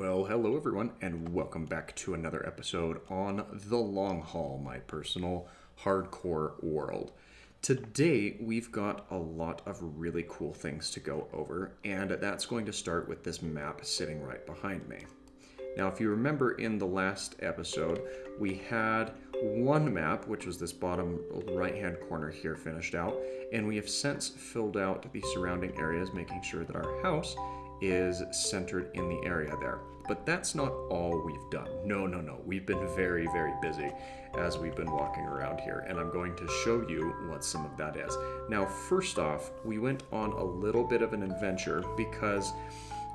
Well, hello everyone, and welcome back to another episode on The Long Haul, my personal hardcore world. Today, we've got a lot of really cool things to go over, and that's going to start with this map sitting right behind me. Now, if you remember in the last episode, we had one map, which was this bottom right-hand corner here, finished out, and we have since filled out the surrounding areas, making sure that our house is centered in the area there. But that's not all we've done. No. We've been very, very busy as we've been walking around here, and I'm going to show you what some of that is. Now, first off, we went on a little bit of an adventure because,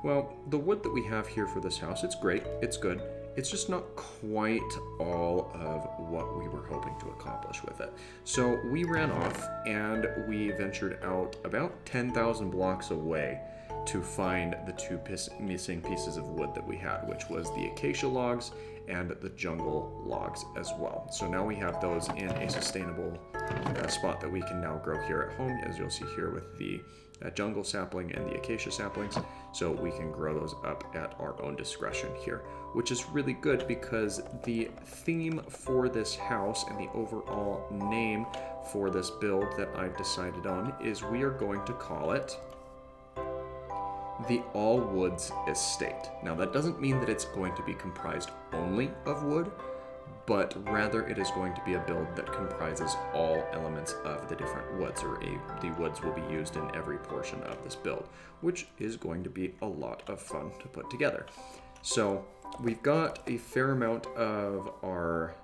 well, the wood that we have here for this house, it's great, it's good. It's just not quite all of what we were hoping to accomplish with it. So we ran off and we ventured out about 10,000 blocks away to find the two missing pieces of wood that we had, which was the acacia logs and the jungle logs as well. So now we have those in a sustainable spot that we can now grow here at home, as you'll see here with the jungle sapling and the acacia saplings. So we can grow those up at our own discretion here, which is really good because the theme for this house and the overall name for this build that I've decided on is we are going to call it the All Woods Estate. Now that doesn't mean that it's going to be comprised only of wood, but rather it is going to be a build that comprises all elements of the different woods, or the woods will be used in every portion of this build, which is going to be a lot of fun to put together. So we've got a fair amount of our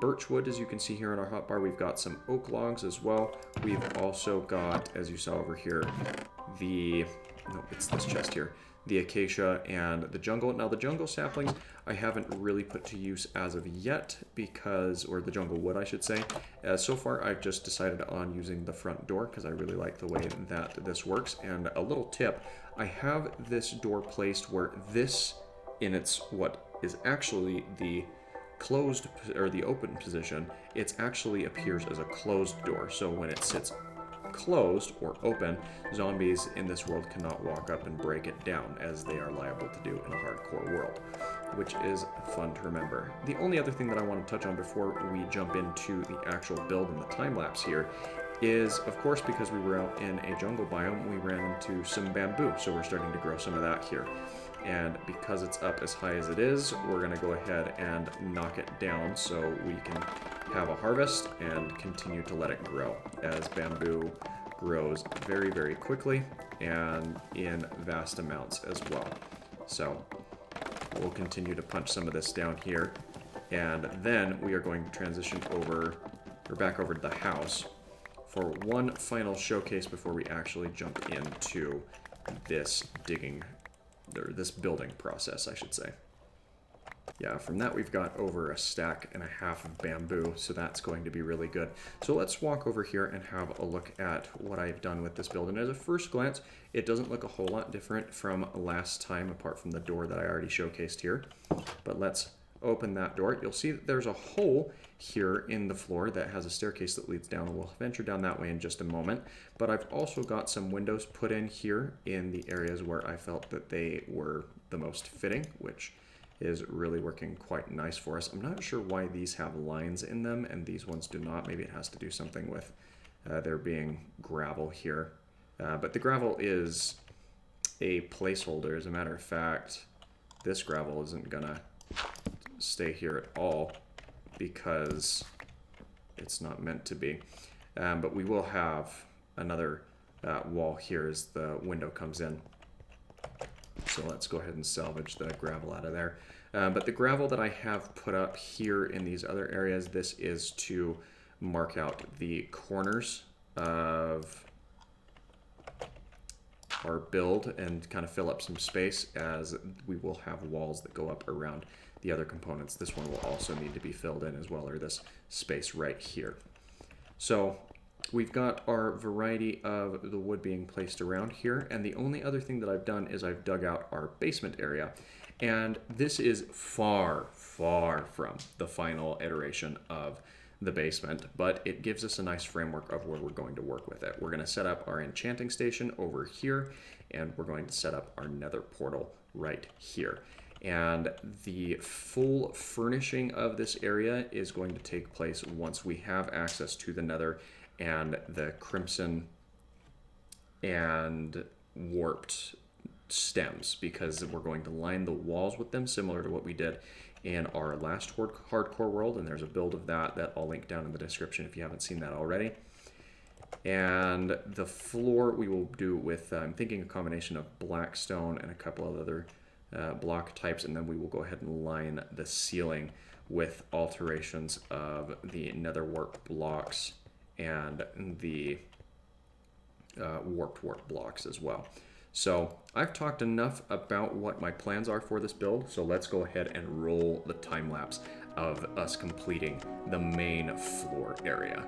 birch wood, as you can see here in our hotbar. We've got some oak logs as well. We've also got, as you saw over here, it's this chest here, the acacia and the jungle. Now the jungle saplings I haven't really put to use as of yet or the jungle wood I should say. So far I've just decided on using the front door because I really like the way that this works. And a little tip, I have this door placed where this in its what is actually the closed or the open position, it actually appears as a closed door. So when it sits closed or open, zombies in this world cannot walk up and break it down, as they are liable to do in a hardcore world, which is fun to remember. The only other thing that I want to touch on before we jump into the actual build and the time lapse here is, of course, because we were out in a jungle biome, we ran into some bamboo, so we're starting to grow some of that here. And because it's up as high as it is, we're going to go ahead and knock it down so we can have a harvest and continue to let it grow, as bamboo grows very, very quickly and in vast amounts as well. So we'll continue to punch some of this down here, and then we are going to transition back over to the house for one final showcase before we actually jump into this building process, I should say. Yeah, from that we've got over a stack and a half of bamboo, so that's going to be really good. So let's walk over here and have a look at what I've done with this build. And at a first glance, it doesn't look a whole lot different from last time, apart from the door that I already showcased here. But let's open that door. You'll see that there's a hole here in the floor that has a staircase that leads down, and we'll venture down that way in just a moment. But I've also got some windows put in here in the areas where I felt that they were the most fitting, which is really working quite nice for us. I'm not sure why these have lines in them and these ones do not. Maybe it has to do something with there being gravel here. But the gravel is a placeholder. As a matter of fact, this gravel isn't gonna stay here at all because it's not meant to be. But we will have another wall here as the window comes in. So let's go ahead and salvage the gravel out of there. But the gravel that I have put up here in these other areas, this is to mark out the corners of our build and kind of fill up some space, as we will have walls that go up around the other components. This one will also need to be filled in as well, or this space right here. So we've got our variety of the wood being placed around here, and the only other thing that I've done is I've dug out our basement area. And this is far, far from the final iteration of the basement, but it gives us a nice framework of where we're going to work with it. We're going to set up our enchanting station over here, and we're going to set up our nether portal right here. And the full furnishing of this area is going to take place once we have access to the Nether and the crimson and warped stems, because we're going to line the walls with them similar to what we did in our last hardcore world, and there's a build of that I'll link down in the description if you haven't seen that already. And the floor we will do with, I'm thinking a combination of black stone and a couple of other block types, and then we will go ahead and line the ceiling with alterations of the nether warp blocks and the warp blocks as well. So I've talked enough about what my plans are for this build, so let's go ahead and roll the time lapse of us completing the main floor area.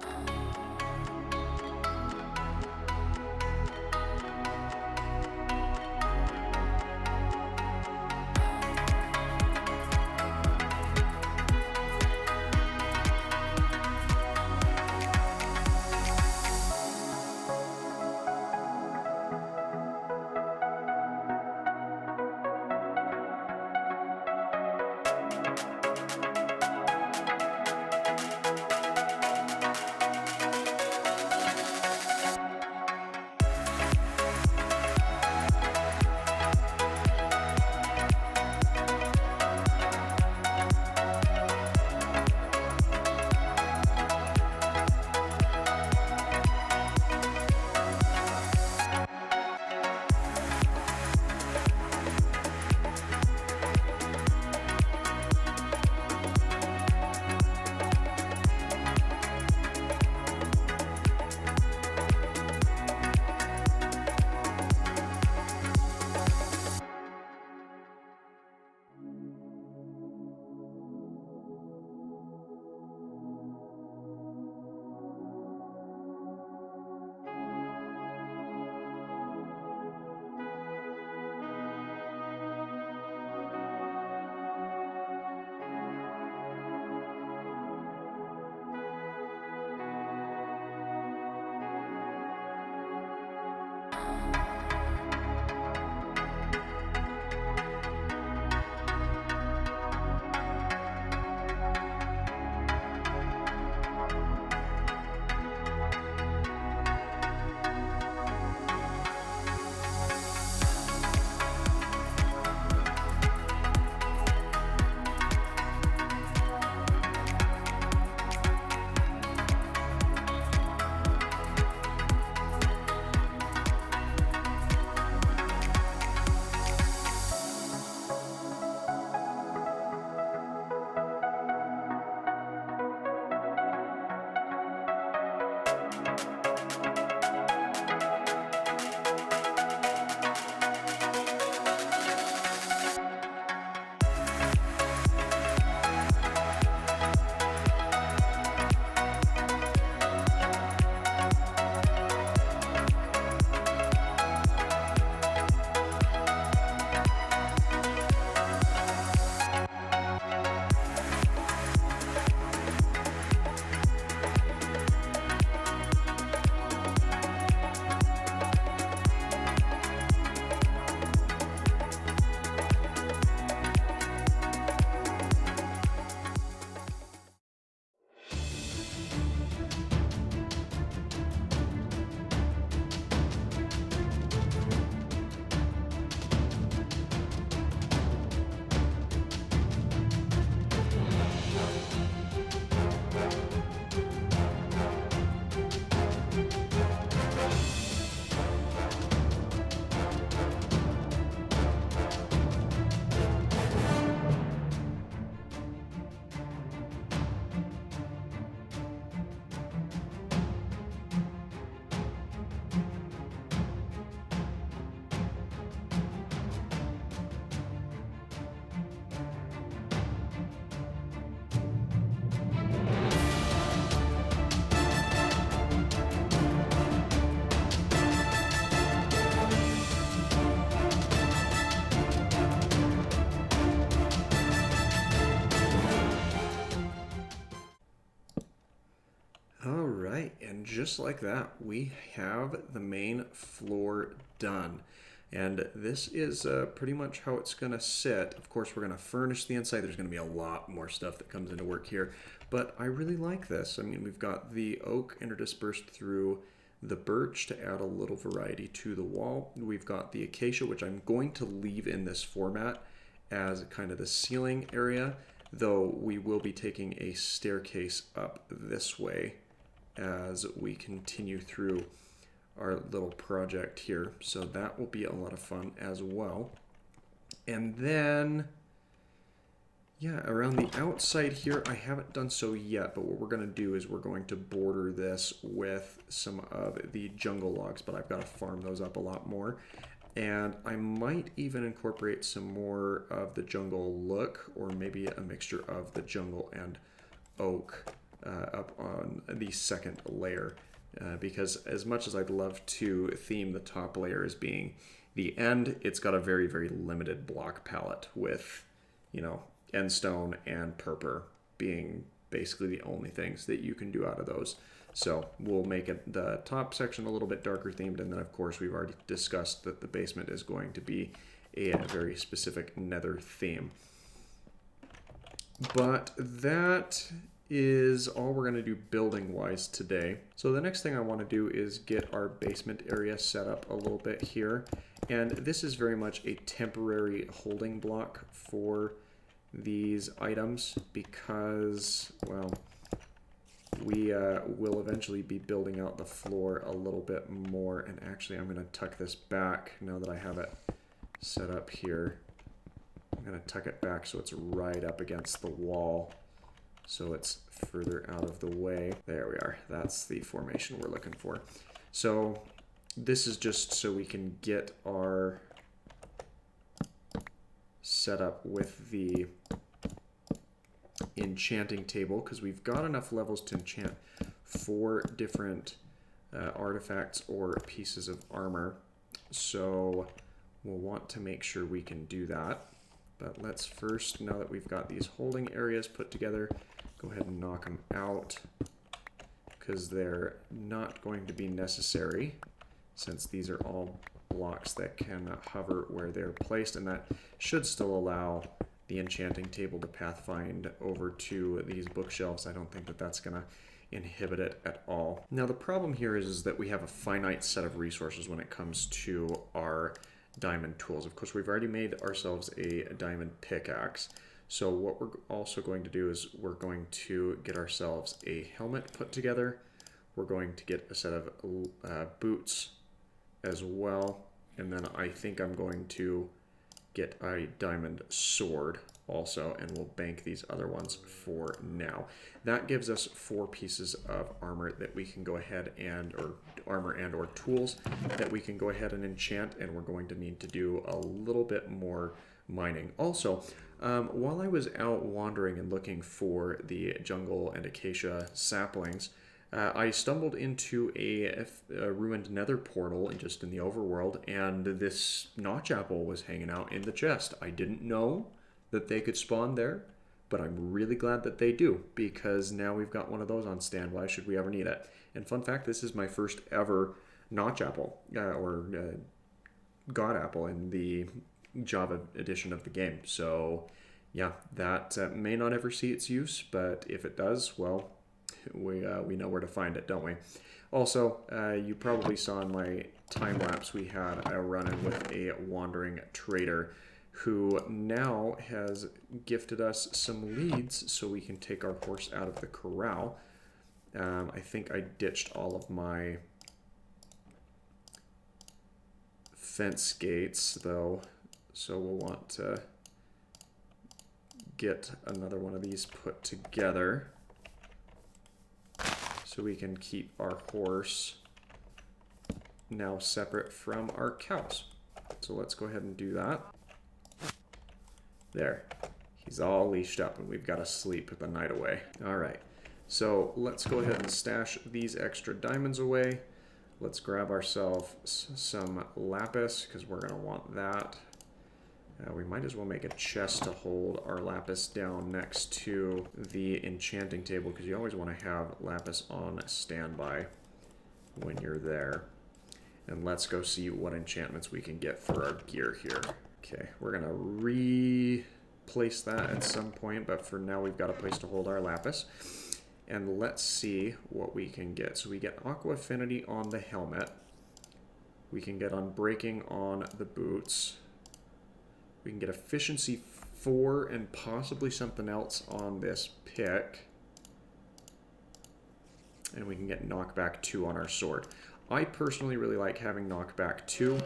And just like that, we have the main floor done. And this is pretty much how it's going to sit. Of course, we're going to furnish the inside. There's going to be a lot more stuff that comes into work here. But I really like this. I mean, we've got the oak interdispersed through the birch to add a little variety to the wall. We've got the acacia, which I'm going to leave in this format as kind of the ceiling area, though we will be taking a staircase up this way as we continue through our little project here. So that will be a lot of fun as well. And then, yeah, around the outside here, I haven't done so yet, but what we're going to do is we're going to border this with some of the jungle logs, but I've got to farm those up a lot more. And I might even incorporate some more of the jungle look, or maybe a mixture of the jungle and oak up on the second layer. Because as much as I'd love to theme the top layer as being the end, it's got a very, very limited block palette with, you know, endstone and purpur being basically the only things that you can do out of those. So we'll make it the top section a little bit darker themed, and then of course we've already discussed that the basement is going to be a very specific nether theme. But that is all we're going to do building wise today. So the next thing I want to do is get our basement area set up a little bit here, and this is very much a temporary holding block for these items because, well, we will eventually be building out the floor a little bit more. And actually I'm going to tuck this back now that I have it set up here. I'm going to tuck it back so it's right up against the wall, so it's further out of the way. There we are. That's the formation we're looking for. So this is just so we can get our setup with the enchanting table, because we've got enough levels to enchant 4 different artifacts or pieces of armor. So we'll want to make sure we can do that. But let's first, now that we've got these holding areas put together, go ahead and knock them out, because they're not going to be necessary since these are all blocks that can hover where they're placed, and that should still allow the enchanting table to pathfind over to these bookshelves. I don't think that that's going to inhibit it at all. Now the problem here is that we have a finite set of resources when it comes to our diamond tools. Of course, we've already made ourselves a diamond pickaxe. So what we're also going to do is we're going to get ourselves a helmet put together. We're going to get a set of boots as well. And then I think I'm going to get a diamond sword also, and we'll bank these other ones for now. That gives us 4 pieces of armor that we can go ahead and, or armor and or tools that we can go ahead and enchant, and we're going to need to do a little bit more mining. Also, while I was out wandering and looking for the jungle and acacia saplings, I stumbled into a ruined nether portal just in the overworld, and this notch apple was hanging out in the chest. I didn't know that they could spawn there, but I'm really glad that they do, because now we've got one of those on standby should we ever need it. And fun fact, this is my first ever notch apple, or god apple in the Java edition of the game. So yeah, that may not ever see its use, but if it does, well, we know where to find it, don't we? Also, you probably saw in my time lapse we had a run-in with a wandering trader who now has gifted us some leads so we can take our horse out of the corral. I think I ditched all of my fence gates though, so we'll want to get another one of these put together so we can keep our horse now separate from our cows. So let's go ahead and do that. There, he's all leashed up and we've got to sleep the night away. All right, so let's go ahead and stash these extra diamonds away. Let's grab ourselves some lapis because we're gonna want that. We might as well make a chest to hold our lapis down next to the enchanting table, because you always want to have lapis on standby when you're there. And let's go see what enchantments we can get for our gear here. Okay, we're going to replace that at some point, but for now we've got a place to hold our lapis. And let's see what we can get. So we get Aqua Affinity on the helmet. We can get Unbreaking on the boots. We can get Efficiency 4 and possibly something else on this pick. And we can get Knockback 2 on our sword. I personally really like having Knockback 2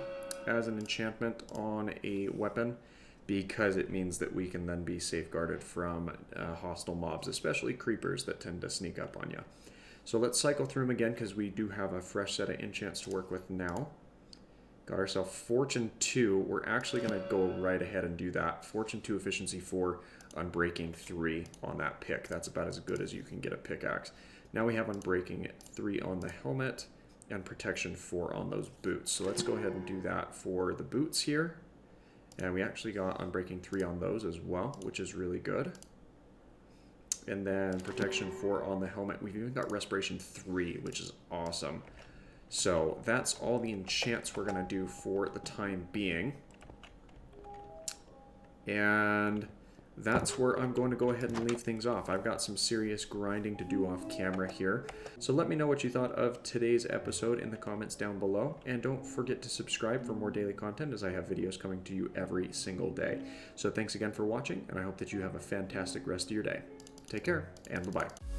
as an enchantment on a weapon because it means that we can then be safeguarded from hostile mobs, especially creepers that tend to sneak up on you. So let's cycle through them again because we do have a fresh set of enchants to work with now. Got ourselves Fortune 2. We're actually going to go right ahead and do that. Fortune 2, Efficiency 4, Unbreaking 3 on that pick. That's about as good as you can get a pickaxe. Now we have Unbreaking 3 on the helmet and Protection 4 on those boots. So let's go ahead and do that for the boots here. And we actually got Unbreaking 3 on those as well, which is really good. And then Protection 4 on the helmet. We've even got Respiration 3, which is awesome. So that's all the enchants we're going to do for the time being. And that's where I'm going to go ahead and leave things off. I've got some serious grinding to do off camera here. So let me know what you thought of today's episode in the comments down below. And don't forget to subscribe for more daily content as I have videos coming to you every single day. So thanks again for watching, and I hope that you have a fantastic rest of your day. Take care, and bye-bye.